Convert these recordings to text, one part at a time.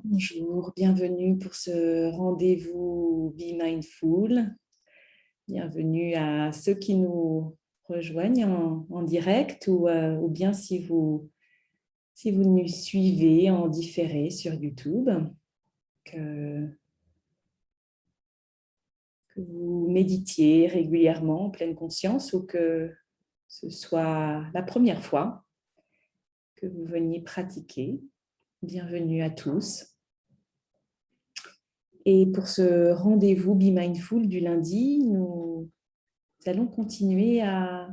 Bonjour, bienvenue pour ce rendez-vous Be Mindful. Bienvenue à ceux qui nous rejoignent en direct ou bien si vous nous suivez en différé sur YouTube, que vous méditiez régulièrement en pleine conscience ou que ce soit la première fois que vous veniez pratiquer. Bienvenue à tous. Et pour ce rendez-vous Be Mindful du lundi, nous allons continuer à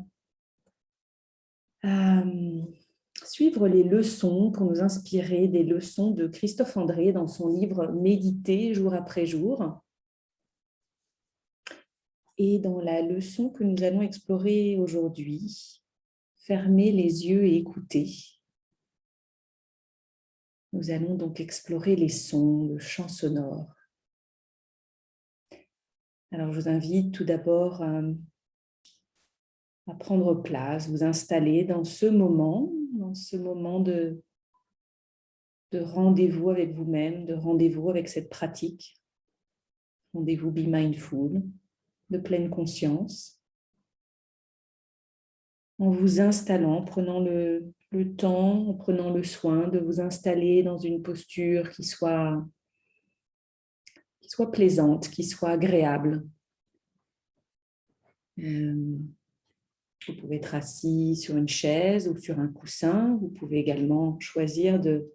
suivre les leçons pour nous inspirer des leçons de Christophe André dans son livre Méditer jour après jour. Et dans la leçon que nous allons explorer aujourd'hui, fermer les yeux et écouter. Nous allons donc explorer les sons, le chant sonore. Alors je vous invite tout d'abord à prendre place, vous installer dans ce moment de rendez-vous avec vous-même, de rendez-vous avec cette pratique, rendez-vous Be Mindful, de pleine conscience, en vous installant, en prenant le temps, en prenant le soin de vous installer dans une posture qui soit plaisante, qui soit agréable. Vous pouvez être assis sur une chaise ou sur un coussin. Vous pouvez également choisir de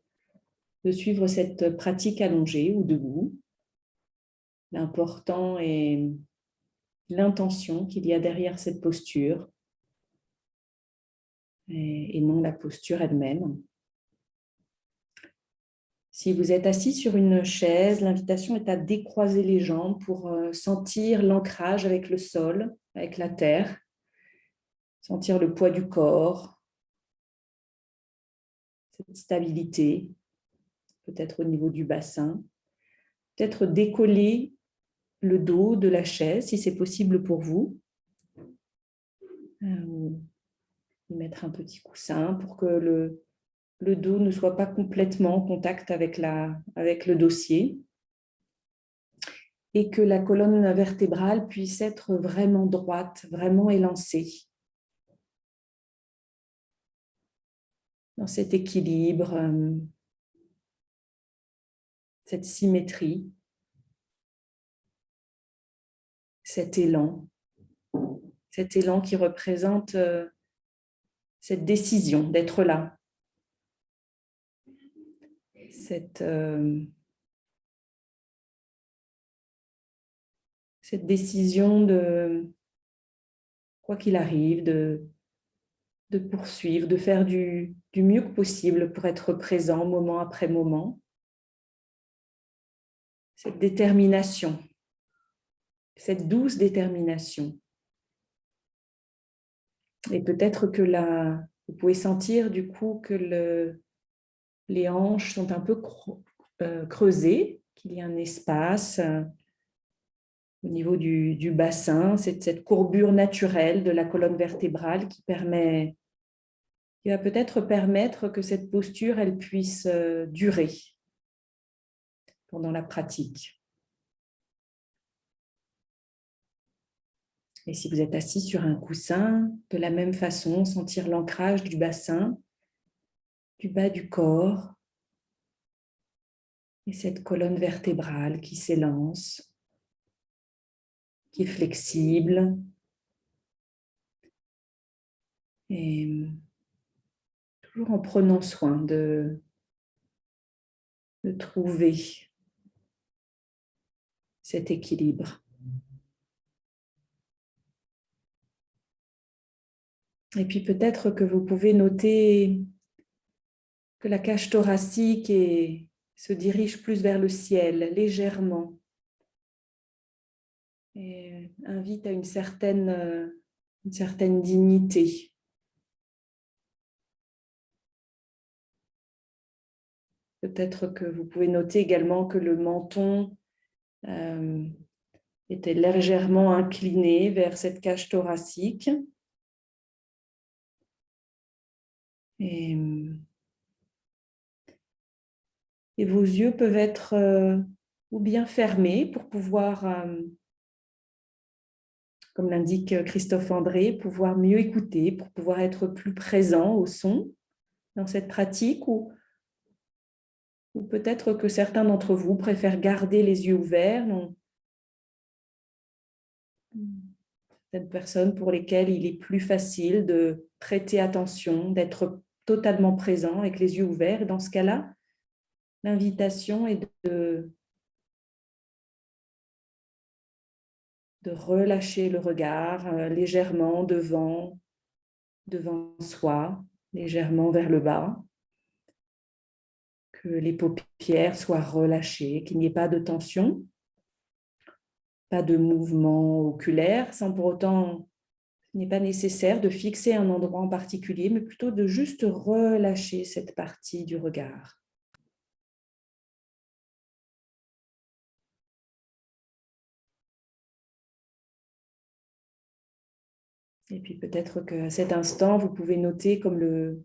suivre cette pratique allongée ou debout. L'important est l'intention qu'il y a derrière cette posture et non la posture elle-même. Si vous êtes assis sur une chaise, l'invitation est à décroiser les jambes pour sentir l'ancrage avec le sol, avec la terre, sentir le poids du corps, cette stabilité, peut-être au niveau du bassin, peut-être décoller le dos de la chaise si c'est possible pour vous, mettre un petit coussin pour que le dos ne soit pas complètement en contact avec le dossier et que la colonne vertébrale puisse être vraiment droite, vraiment élancée. Dans cet équilibre, cette symétrie, cet élan qui représente cette décision d'être là, cette décision de, quoi qu'il arrive, de poursuivre, de faire du mieux que possible pour être présent moment après moment. Cette détermination, cette douce détermination. Et peut-être que là, vous pouvez sentir du coup que les hanches sont un peu creusées, qu'il y a un espace au niveau du bassin, cette courbure naturelle de la colonne vertébrale qui va peut-être permettre que cette posture elle puisse durer pendant la pratique. Et si vous êtes assis sur un coussin, de la même façon, sentir l'ancrage du bassin, du bas du corps et cette colonne vertébrale qui s'élance, qui est flexible et toujours en prenant soin de trouver cet équilibre. Et puis peut-être que vous pouvez noter que la cage thoracique se dirige plus vers le ciel, légèrement, et invite à une certaine dignité. Peut-être que vous pouvez noter également que le menton était légèrement incliné vers cette cage thoracique. Et Et vos yeux peuvent être ou bien fermés pour pouvoir, comme l'indique Christophe André, pouvoir mieux écouter, pour pouvoir être plus présent au son dans cette pratique, ou peut-être que certains d'entre vous préfèrent garder les yeux ouverts. Non. Certaines personnes pour lesquelles il est plus facile de prêter attention, d'être totalement présent avec les yeux ouverts. Et dans ce cas-là, l'invitation est de relâcher le regard légèrement devant soi, légèrement vers le bas, que les paupières soient relâchées, qu'il n'y ait pas de tension, pas de mouvement oculaire, sans pour autant, il n'est pas nécessaire de fixer un endroit en particulier, mais plutôt de juste relâcher cette partie du regard. Et puis peut-être qu'à cet instant, vous pouvez noter comme le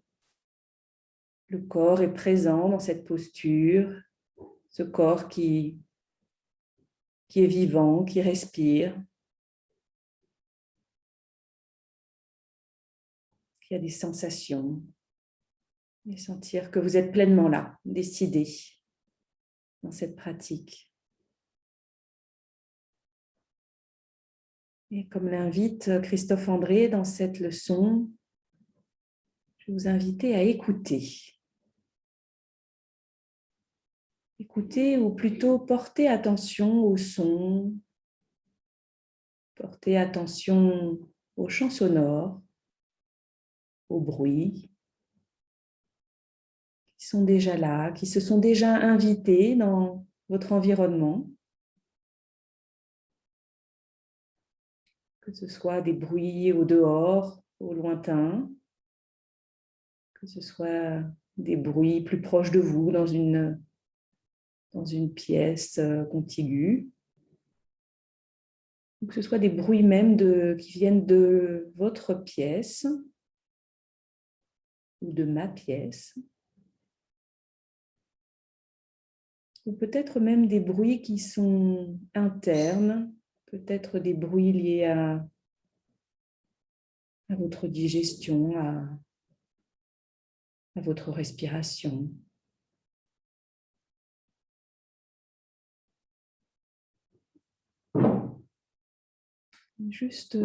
corps est présent dans cette posture, ce corps qui est vivant, qui respire, qui a des sensations, et sentir que vous êtes pleinement là, décidé dans cette pratique. Et comme l'invite Christophe André dans cette leçon, je vais vous inviter à écouter. Écoutez, ou plutôt porter attention au son, porter attention aux chants sonores, aux bruits qui sont déjà là, qui se sont déjà invités dans votre environnement, que ce soit des bruits au dehors, au lointain, que ce soit des bruits plus proches de vous dans une pièce contiguë, ou que ce soit des bruits même qui viennent de votre pièce ou de ma pièce, ou peut-être même des bruits qui sont internes, peut-être des bruits liés à votre digestion, à votre respiration. Juste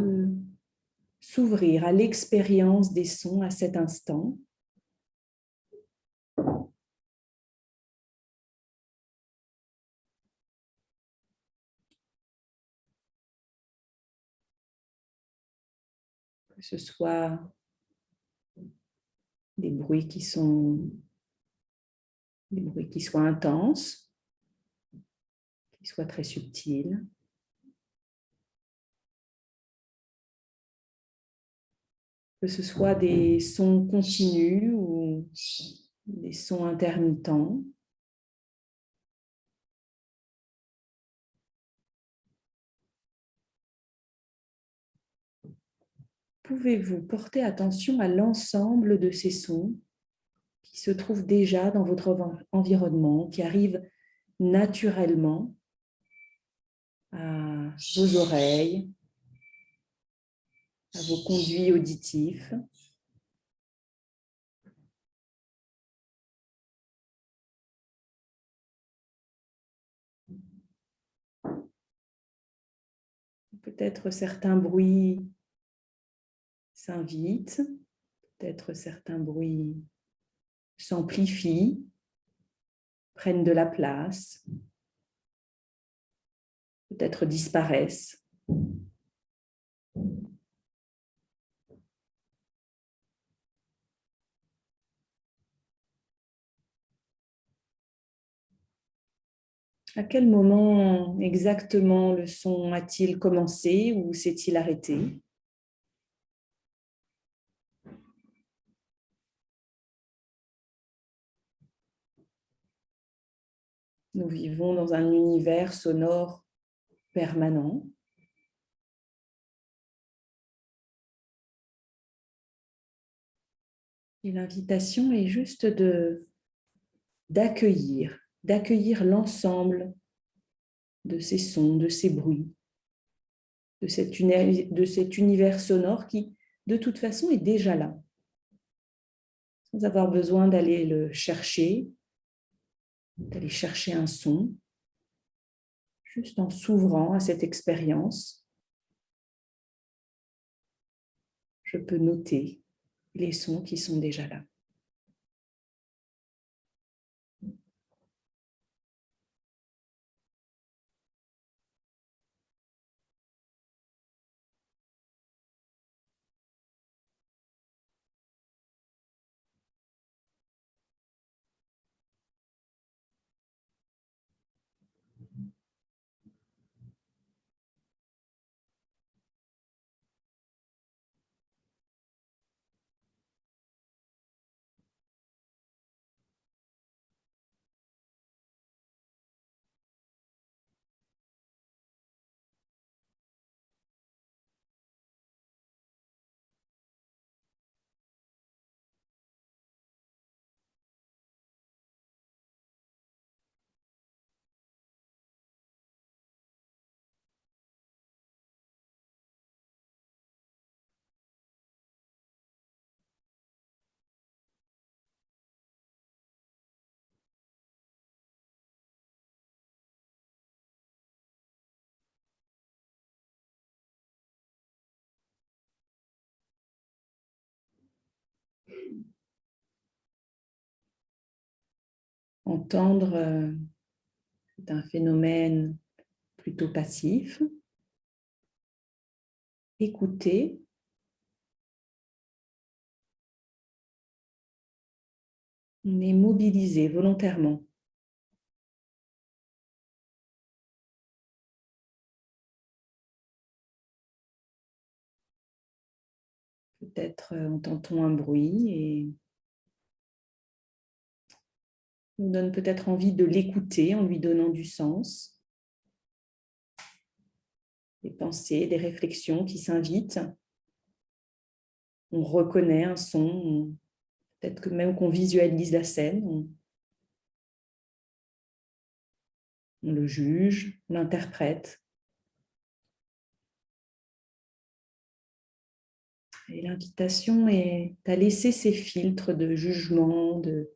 s'ouvrir à l'expérience des sons à cet instant. Que ce soit des bruits qui soient intenses, qui soient très subtils. Que ce soit des sons continus ou des sons intermittents. Pouvez-vous porter attention à l'ensemble de ces sons qui se trouvent déjà dans votre environnement, qui arrivent naturellement à vos oreilles, à vos conduits auditifs. Peut-être certains bruits s'invitent, peut-être certains bruits s'amplifient, prennent de la place, peut-être disparaissent. À quel moment exactement le son a-t-il commencé ou s'est-il arrêté? Nous vivons dans un univers sonore permanent. Et l'invitation est juste d'accueillir d'accueillir l'ensemble de ces sons, de ces bruits, de cet univers sonore qui, de toute façon, est déjà là, sans avoir besoin d'aller le chercher, d'aller chercher un son, juste en s'ouvrant à cette expérience, je peux noter les sons qui sont déjà là. Entendre est un phénomène plutôt passif. Écouter, on est mobilisé volontairement. Peut-être entend-on un bruit et on donne peut-être envie de l'écouter en lui donnant du sens. Des pensées, des réflexions qui s'invitent. On reconnaît un son, peut-être que même qu'on visualise la scène, on le juge, on l'interprète. Et l'invitation est à laisser ces filtres de jugement, de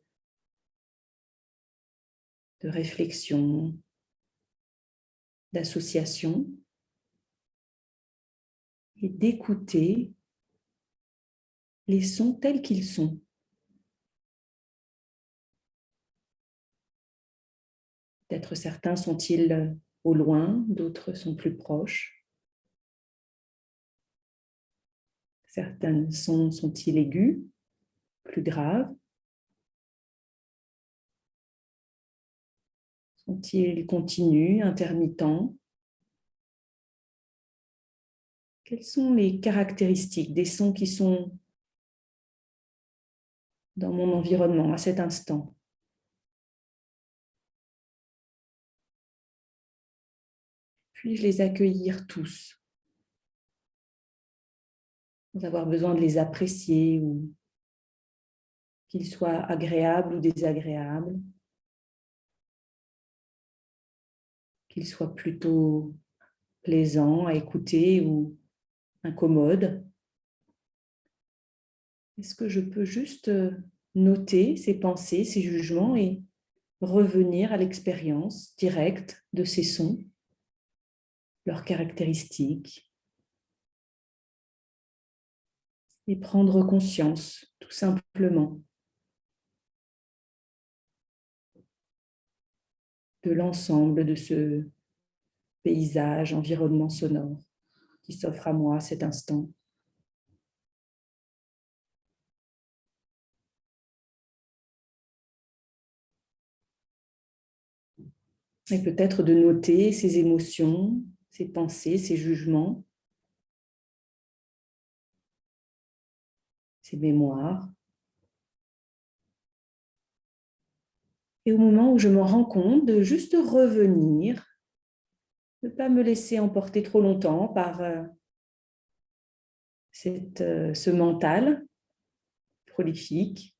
réflexion, d'association, et d'écouter les sons tels qu'ils sont. Peut-être certains sont-ils au loin, d'autres sont plus proches. Certains sons sont-ils aigus, plus graves? Sont-ils continus, intermittents? Quelles sont les caractéristiques des sons qui sont dans mon environnement à cet instant? Puis-je les accueillir tous, sans avoir besoin de les apprécier ou qu'ils soient agréables ou désagréables, qu'ils soient plutôt plaisants à écouter ou incommodes? Est-ce que je peux juste noter ces pensées, ces jugements et revenir à l'expérience directe de ces sons, leurs caractéristiques, et prendre conscience, tout simplement, de l'ensemble de ce paysage, environnement sonore qui s'offre à moi à cet instant. Et peut-être de noter ces émotions, ces pensées, ces jugements, ces mémoires. Et au moment où je me rends compte, de juste revenir, ne pas me laisser emporter trop longtemps par ce mental prolifique,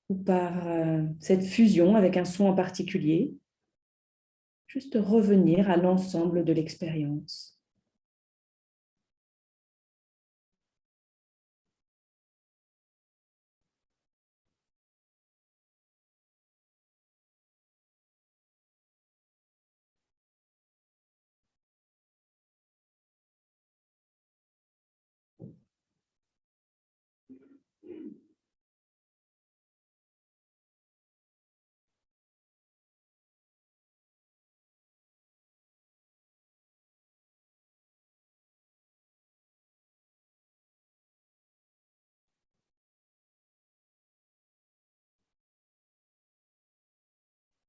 ou par cette fusion avec un son en particulier, juste revenir à l'ensemble de l'expérience.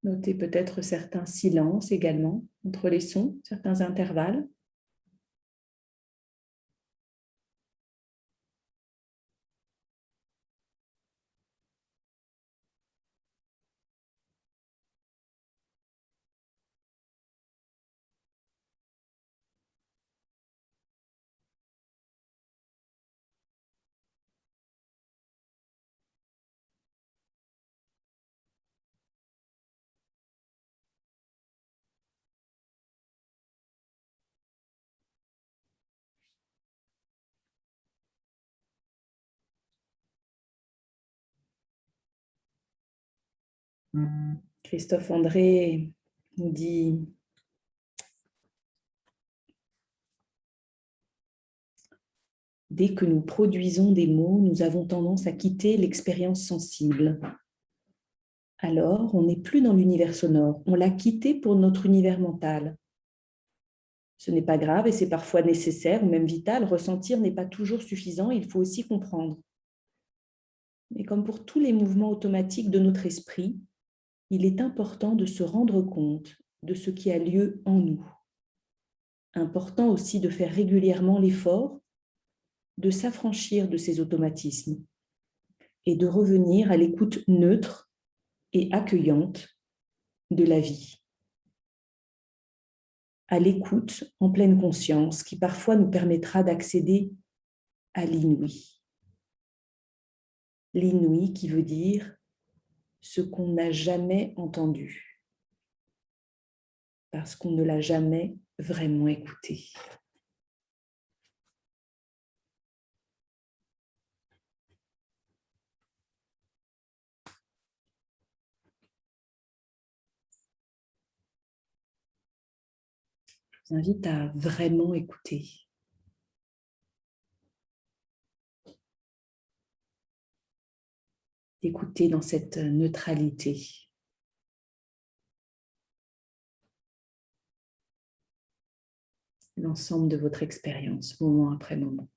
Notez peut-être certains silences également entre les sons, certains intervalles. Christophe André nous dit: dès que nous produisons des mots, nous avons tendance à quitter l'expérience sensible. Alors, on n'est plus dans l'univers sonore, on l'a quitté pour notre univers mental. Ce n'est pas grave et c'est parfois nécessaire ou même vital. Ressentir n'est pas toujours suffisant, il faut aussi comprendre. Mais comme pour tous les mouvements automatiques de notre esprit, il est important de se rendre compte de ce qui a lieu en nous. Important aussi de faire régulièrement l'effort de s'affranchir de ces automatismes et de revenir à l'écoute neutre et accueillante de la vie. À l'écoute en pleine conscience qui parfois nous permettra d'accéder à l'inouï. L'inouï qui veut dire ce qu'on n'a jamais entendu parce qu'on ne l'a jamais vraiment écouté. Je vous invite à vraiment écouter. Écouter dans cette neutralité. L'ensemble de votre expérience, moment après moment.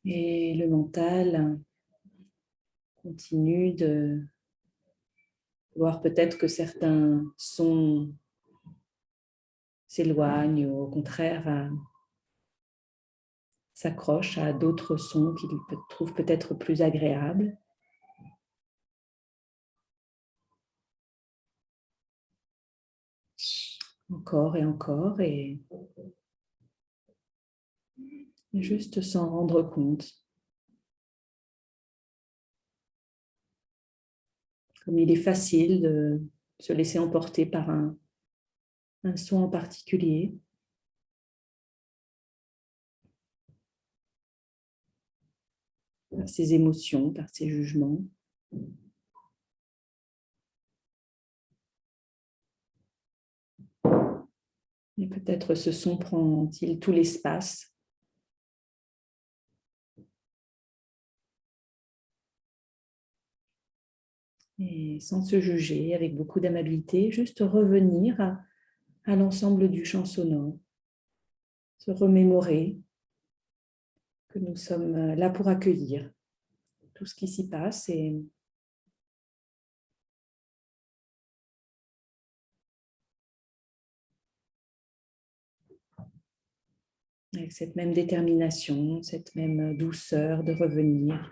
Et le mental continue de voir peut-être que certains sons s'éloignent ou au contraire s'accrochent à d'autres sons qu'il trouve peut-être plus agréables. Encore, et juste s'en rendre compte. Comme il est facile de se laisser emporter par un son en particulier. Par ses émotions, par ses jugements. Et peut-être ce son prend-il tout l'espace. Et sans se juger, avec beaucoup d'amabilité, juste revenir à l'ensemble du champ sonore. Se remémorer que nous sommes là pour accueillir tout ce qui s'y passe et avec cette même détermination, cette même douceur de revenir.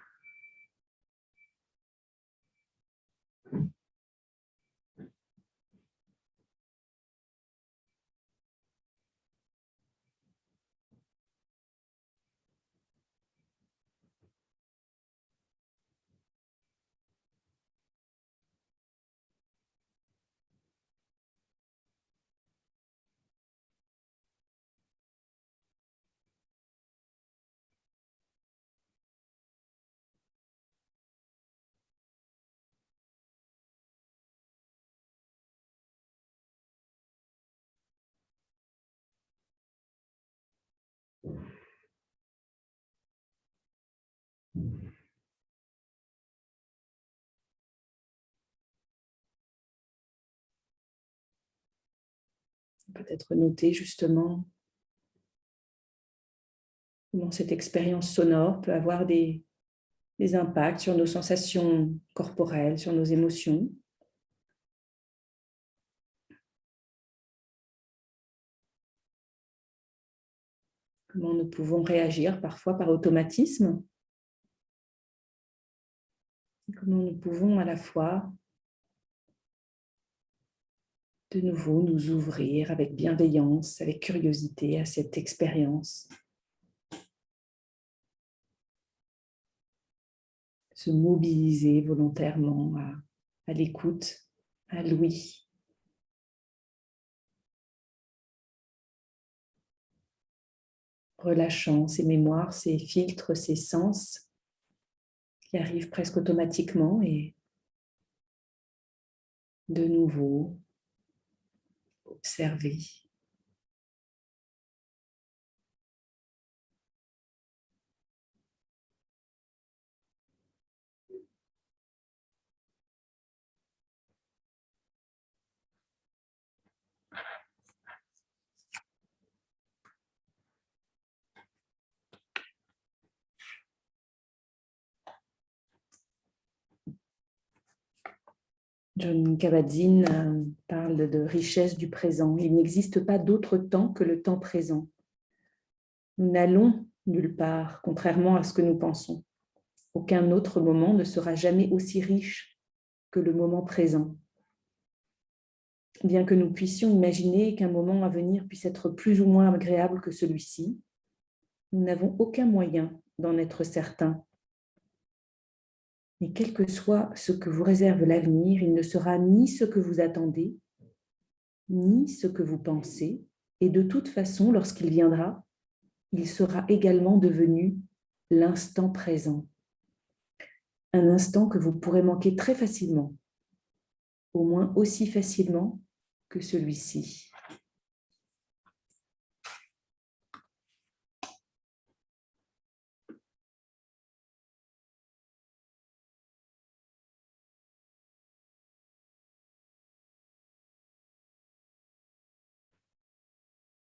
Peut-être noter justement comment cette expérience sonore peut avoir des impacts sur nos sensations corporelles, sur nos émotions. Comment nous pouvons réagir parfois par automatisme. Comment nous pouvons à la fois de nouveau nous ouvrir avec bienveillance, avec curiosité à cette expérience. Se mobiliser volontairement à l'écoute, à l'ouïe. Relâchant ces mémoires, ces filtres, ces sens qui arrivent presque automatiquement et de nouveau observer. John Kabat-Zinn parle de richesse du présent. Il n'existe pas d'autre temps que le temps présent. Nous n'allons nulle part, contrairement à ce que nous pensons. Aucun autre moment ne sera jamais aussi riche que le moment présent. Bien que nous puissions imaginer qu'un moment à venir puisse être plus ou moins agréable que celui-ci, nous n'avons aucun moyen d'en être certains. Mais quel que soit ce que vous réserve l'avenir, il ne sera ni ce que vous attendez, ni ce que vous pensez, et de toute façon, lorsqu'il viendra, il sera également devenu l'instant présent. Un instant que vous pourrez manquer très facilement, au moins aussi facilement que celui-ci.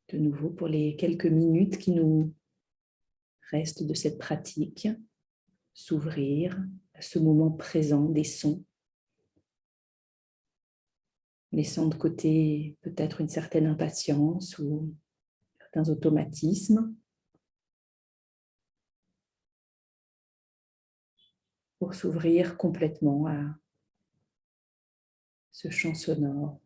De nouveau, pour les quelques minutes qui nous reste de cette pratique, s'ouvrir à ce moment présent des sons, laissant de côté peut-être une certaine impatience ou certains automatismes pour s'ouvrir complètement à ce champ sonore.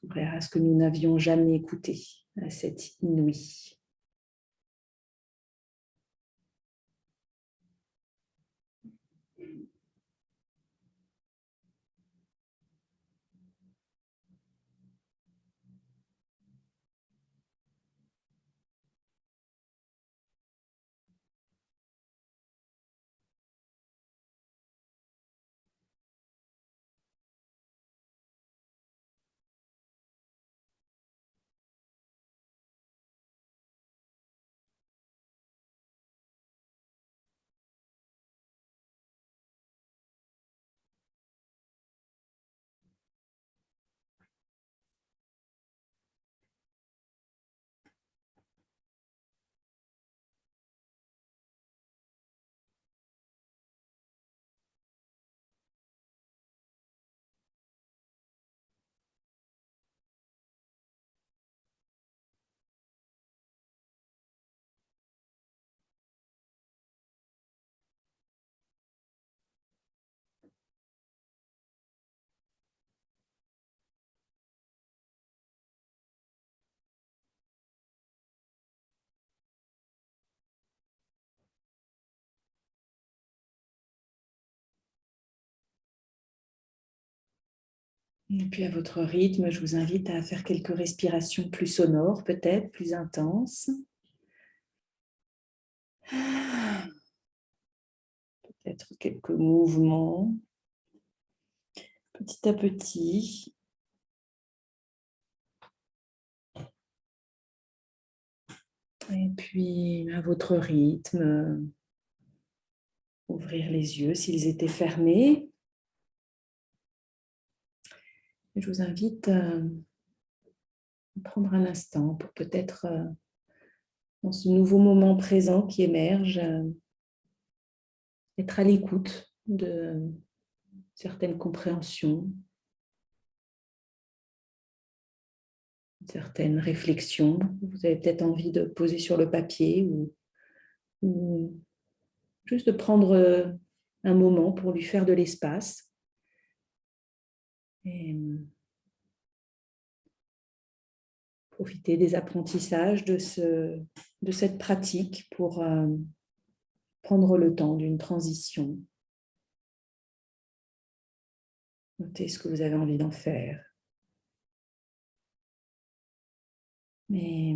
S'ouvrir à ce que nous n'avions jamais écouté, à cet inouï. Et puis à votre rythme, je vous invite à faire quelques respirations plus sonores, peut-être plus intenses. Peut-être quelques mouvements, petit à petit. Et puis à votre rythme, ouvrir les yeux s'ils étaient fermés. Et je vous invite à prendre un instant pour peut-être, dans ce nouveau moment présent qui émerge, être à l'écoute de certaines compréhensions, certaines réflexions que vous avez peut-être envie de poser sur le papier ou juste de prendre un moment pour lui faire de l'espace. Et profiter des apprentissages de cette pratique pour prendre le temps d'une transition. Notez ce que vous avez envie d'en faire. Mais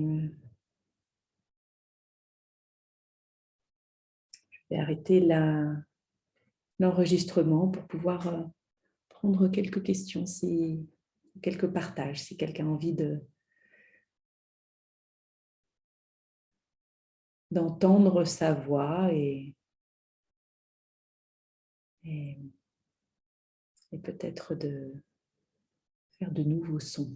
je vais arrêter l'enregistrement pour pouvoir prendre quelques questions, quelques partages, si quelqu'un a envie d'entendre sa voix et peut-être de faire de nouveaux sons.